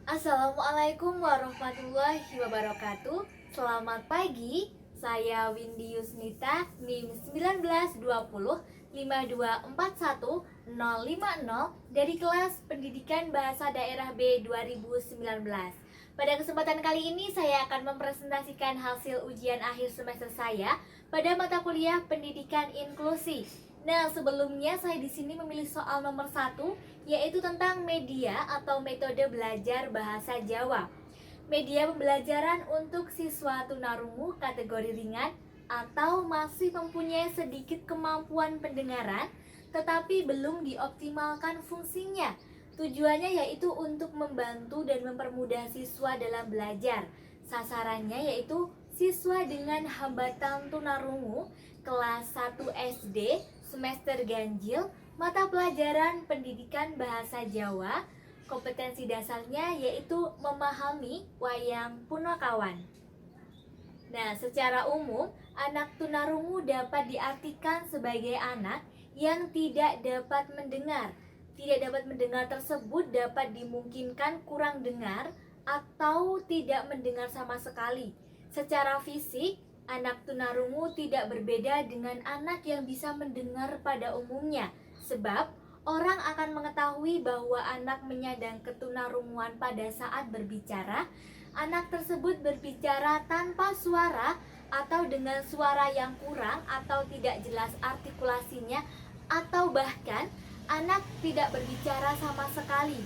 Assalamualaikum warahmatullahi wabarakatuh. Selamat pagi, saya Windy Yusnita, NIM 1920 5241 050 dari kelas Pendidikan Bahasa Daerah B 2019. Pada kesempatan kali ini saya akan mempresentasikan hasil ujian akhir semester saya pada mata kuliah Pendidikan Inklusi. Nah, sebelumnya saya di sini memilih soal nomor 1, yaitu tentang media atau metode belajar bahasa Jawa. Media pembelajaran untuk siswa tunarungu kategori ringan atau masih mempunyai sedikit kemampuan pendengaran tetapi belum dioptimalkan fungsinya. Tujuannya yaitu untuk membantu dan mempermudah siswa dalam belajar. Sasarannya yaitu siswa dengan hambatan tunarungu kelas 1 SD semester ganjil mata pelajaran pendidikan bahasa Jawa. Kompetensi dasarnya yaitu memahami wayang punakawan. Nah, secara umum, anak tunarungu dapat diartikan sebagai anak yang tidak dapat mendengar. Tidak dapat mendengar tersebut dapat dimungkinkan kurang dengar atau tidak mendengar sama sekali. Secara fisik, anak tunarungu tidak berbeda dengan anak yang bisa mendengar pada umumnya, sebab orang akan mengetahui bahwa anak menyandang ketunarunguan pada saat berbicara. Anak tersebut berbicara tanpa suara atau dengan suara yang kurang atau tidak jelas artikulasinya, atau bahkan anak tidak berbicara sama sekali.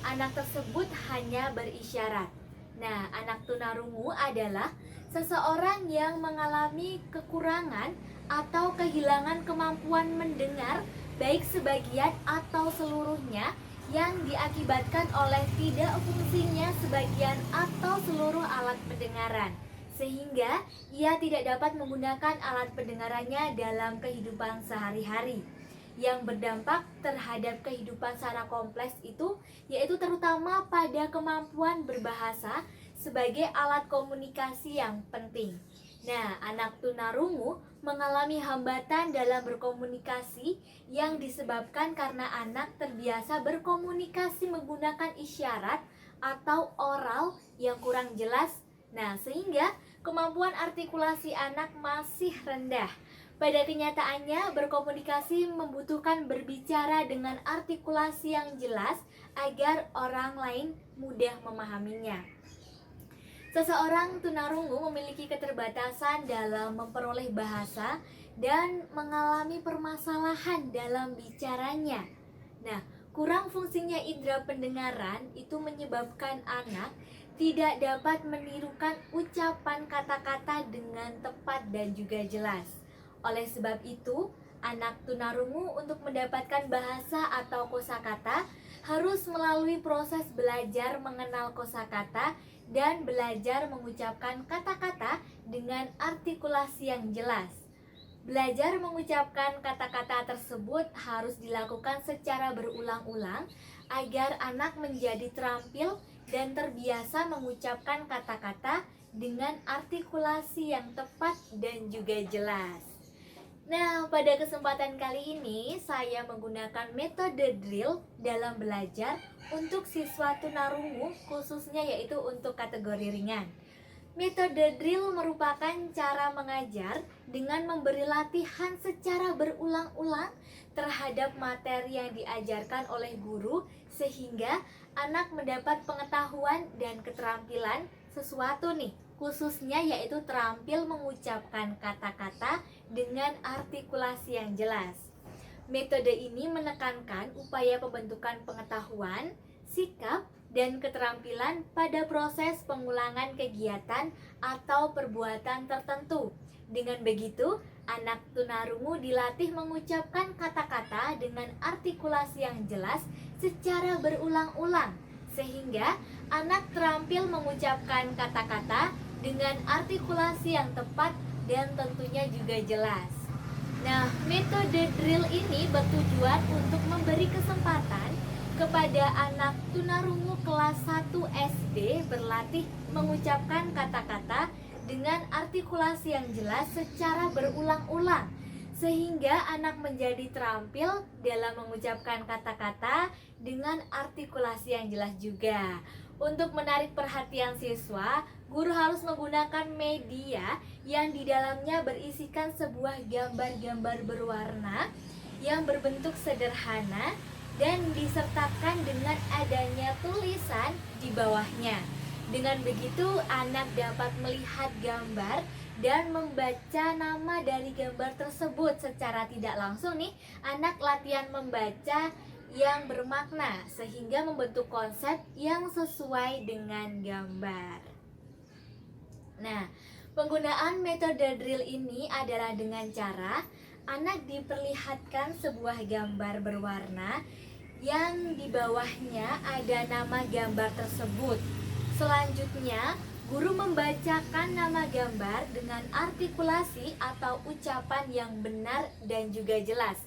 Anak tersebut hanya berisyarat. Nah, anak tunarungu adalah seseorang yang mengalami kekurangan atau kehilangan kemampuan mendengar baik sebagian atau seluruhnya yang diakibatkan oleh tidak fungsinya sebagian atau seluruh alat pendengaran, sehingga ia tidak dapat menggunakan alat pendengarannya dalam kehidupan sehari-hari. Yang berdampak terhadap kehidupan secara kompleks itu yaitu terutama pada kemampuan berbahasa sebagai alat komunikasi yang penting. Nah, anak tunarungu mengalami hambatan dalam berkomunikasi yang disebabkan karena anak terbiasa berkomunikasi menggunakan isyarat atau oral yang kurang jelas. Nah, sehingga kemampuan artikulasi anak masih rendah. Pada kenyataannya, berkomunikasi membutuhkan berbicara dengan artikulasi yang jelas agar orang lain mudah memahaminya. Seseorang tunarungu memiliki keterbatasan dalam memperoleh bahasa dan mengalami permasalahan dalam bicaranya. Nah, kurang fungsinya indera pendengaran itu menyebabkan anak tidak dapat menirukan ucapan kata-kata dengan tepat dan juga jelas. Oleh sebab itu, anak tunarungu untuk mendapatkan bahasa atau kosakata harus melalui proses belajar mengenal kosakata dan belajar mengucapkan kata-kata dengan artikulasi yang jelas. Belajar mengucapkan kata-kata tersebut harus dilakukan secara berulang-ulang agar anak menjadi terampil dan terbiasa mengucapkan kata-kata dengan artikulasi yang tepat dan juga jelas. Nah, pada kesempatan kali ini saya menggunakan metode drill dalam belajar untuk siswa tunarungu, khususnya yaitu untuk kategori ringan. Metode drill merupakan cara mengajar dengan memberi latihan secara berulang-ulang terhadap materi yang diajarkan oleh guru, sehingga anak mendapat pengetahuan dan keterampilan sesuatu nih, khususnya yaitu terampil mengucapkan kata-kata dengan artikulasi yang jelas. Metode ini menekankan upaya pembentukan pengetahuan, sikap, dan keterampilan pada proses pengulangan kegiatan atau perbuatan tertentu. Dengan begitu, anak tunarungu dilatih mengucapkan kata-kata dengan artikulasi yang jelas secara berulang-ulang, sehingga anak terampil mengucapkan kata-kata dengan artikulasi yang tepat dan tentunya juga jelas. Nah, metode drill ini bertujuan untuk memberi kesempatan kepada anak tunarungu kelas 1 SD berlatih mengucapkan kata-kata dengan artikulasi yang jelas secara berulang-ulang, sehingga anak menjadi terampil dalam mengucapkan kata-kata dengan artikulasi yang jelas juga. Untuk menarik perhatian siswa, guru harus menggunakan media yang di dalamnya berisikan sebuah gambar-gambar berwarna yang berbentuk sederhana dan disertakan dengan adanya tulisan di bawahnya. Dengan begitu, anak dapat melihat gambar dan membaca nama dari gambar tersebut secara tidak langsung nih. Anak latihan membaca yang bermakna sehingga membentuk konsep yang sesuai dengan gambar. Nah, penggunaan metode drill ini adalah dengan cara anak diperlihatkan sebuah gambar berwarna yang di bawahnya ada nama gambar tersebut. Selanjutnya, guru membacakan nama gambar dengan artikulasi atau ucapan yang benar dan juga jelas.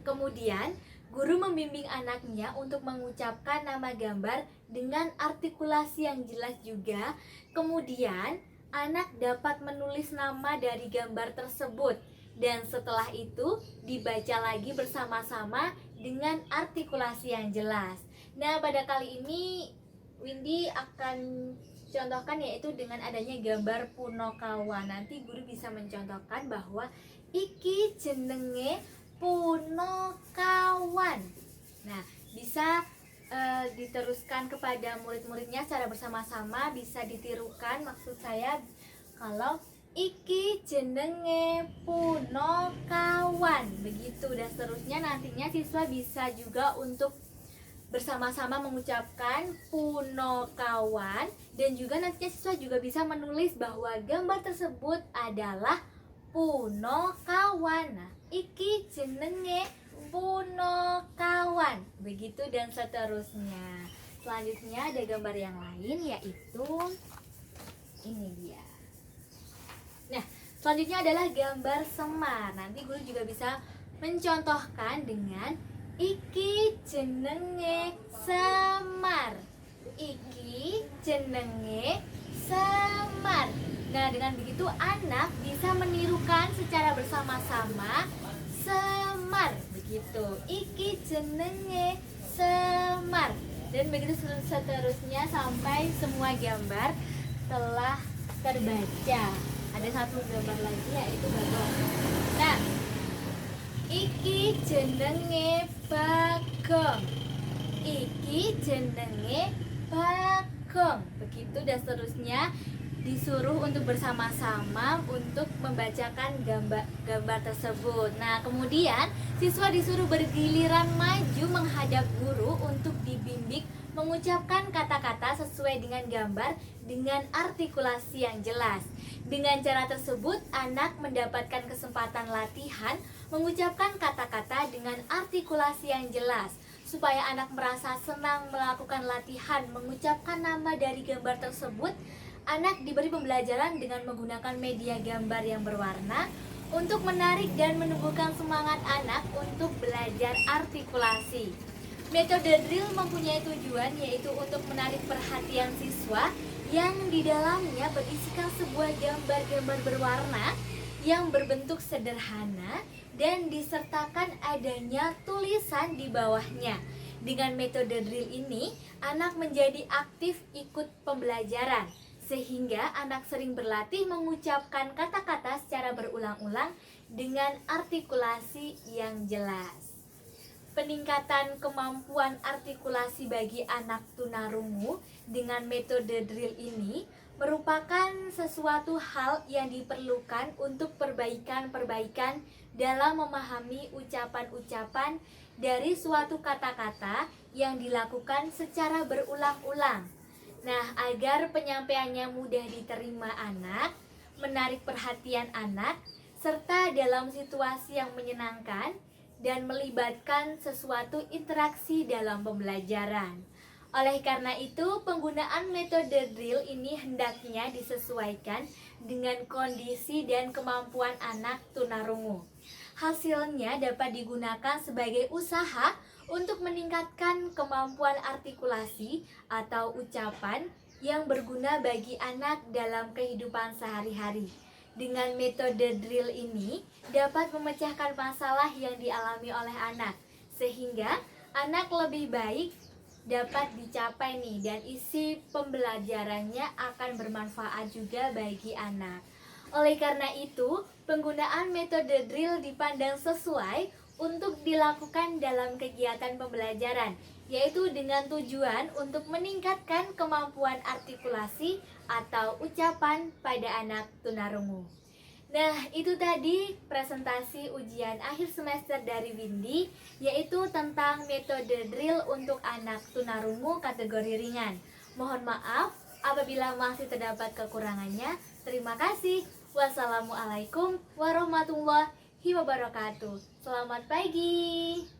Kemudian, guru membimbing anaknya untuk mengucapkan nama gambar dengan artikulasi yang jelas juga. Kemudian, anak dapat menulis nama dari gambar tersebut. Dan setelah itu, dibaca lagi bersama-sama dengan artikulasi yang jelas. Nah, pada kali ini, Windy akan contohkan yaitu dengan adanya gambar Punokawan. Nanti guru bisa mencontohkan bahwa iki jenenge Punokawan. Nah, bisa diteruskan kepada murid-muridnya secara bersama-sama, bisa ditirukan. Maksud saya kalau iki jenenge Punokawan, begitu, dan seterusnya. Nantinya siswa bisa juga untuk bersama-sama mengucapkan Punokawan, dan juga nantinya siswa juga bisa menulis bahwa gambar tersebut adalah Punokawan. Nah, iki jenenge Punokawan, begitu dan seterusnya. Selanjutnya ada gambar yang lain, yaitu ini dia. Nah, selanjutnya adalah gambar semar. Nanti guru juga bisa mencontohkan dengan iki jenenge Semar. Iki jenenge Semar. Nah, dengan begitu anak bisa menirukan secara bersama-sama Semar, begitu. Iki jenenge Semar. Dan begitu seterusnya sampai semua gambar telah terbaca. Ada satu gambar lagi yaitu bagong. Nah, iki jenenge Bagong. Iki jenenge Bagong. Begitu dan seterusnya, disuruh untuk bersama-sama untuk membacakan gambar tersebut. Nah, kemudian siswa disuruh bergiliran maju menghadap guru untuk dibimbing mengucapkan kata-kata sesuai dengan gambar dengan artikulasi yang jelas. Dengan cara tersebut, anak mendapatkan kesempatan latihan mengucapkan kata-kata dengan artikulasi yang jelas, supaya anak merasa senang melakukan latihan mengucapkan nama dari gambar tersebut. Anak diberi pembelajaran dengan menggunakan media gambar yang berwarna untuk menarik dan menumbuhkan semangat anak untuk belajar artikulasi. Metode drill mempunyai tujuan yaitu untuk menarik perhatian siswa yang di dalamnya berisikan sebuah gambar-gambar berwarna yang berbentuk sederhana dan disertakan adanya tulisan di bawahnya. Dengan metode drill ini, anak menjadi aktif ikut pembelajaran, sehingga anak sering berlatih mengucapkan kata-kata secara berulang-ulang dengan artikulasi yang jelas. Peningkatan kemampuan artikulasi bagi anak tunarungu dengan metode drill ini merupakan sesuatu hal yang diperlukan untuk perbaikan-perbaikan dalam memahami ucapan-ucapan dari suatu kata-kata yang dilakukan secara berulang-ulang. Nah, agar penyampaiannya mudah diterima anak, menarik perhatian anak, serta dalam situasi yang menyenangkan dan melibatkan sesuatu interaksi dalam pembelajaran. Oleh karena itu, penggunaan metode drill ini hendaknya disesuaikan dengan kondisi dan kemampuan anak tunarungu. Hasilnya dapat digunakan sebagai usaha untuk meningkatkan kemampuan artikulasi atau ucapan yang berguna bagi anak dalam kehidupan sehari-hari. Dengan metode drill ini dapat memecahkan masalah yang dialami oleh anak, sehingga anak lebih baik dapat dicapai nih, dan isi pembelajarannya akan bermanfaat juga bagi anak. Oleh karena itu, penggunaan metode drill dipandang sesuai untuk dilakukan dalam kegiatan pembelajaran, yaitu dengan tujuan untuk meningkatkan kemampuan artikulasi atau ucapan pada anak tunarungu. Nah, itu tadi presentasi ujian akhir semester dari Windy, yaitu tentang metode drill untuk anak tunarungu kategori ringan. Mohon maaf apabila masih terdapat kekurangannya. Terima kasih. Wassalamualaikum warahmatullahi wabarakatuh. Selamat pagi.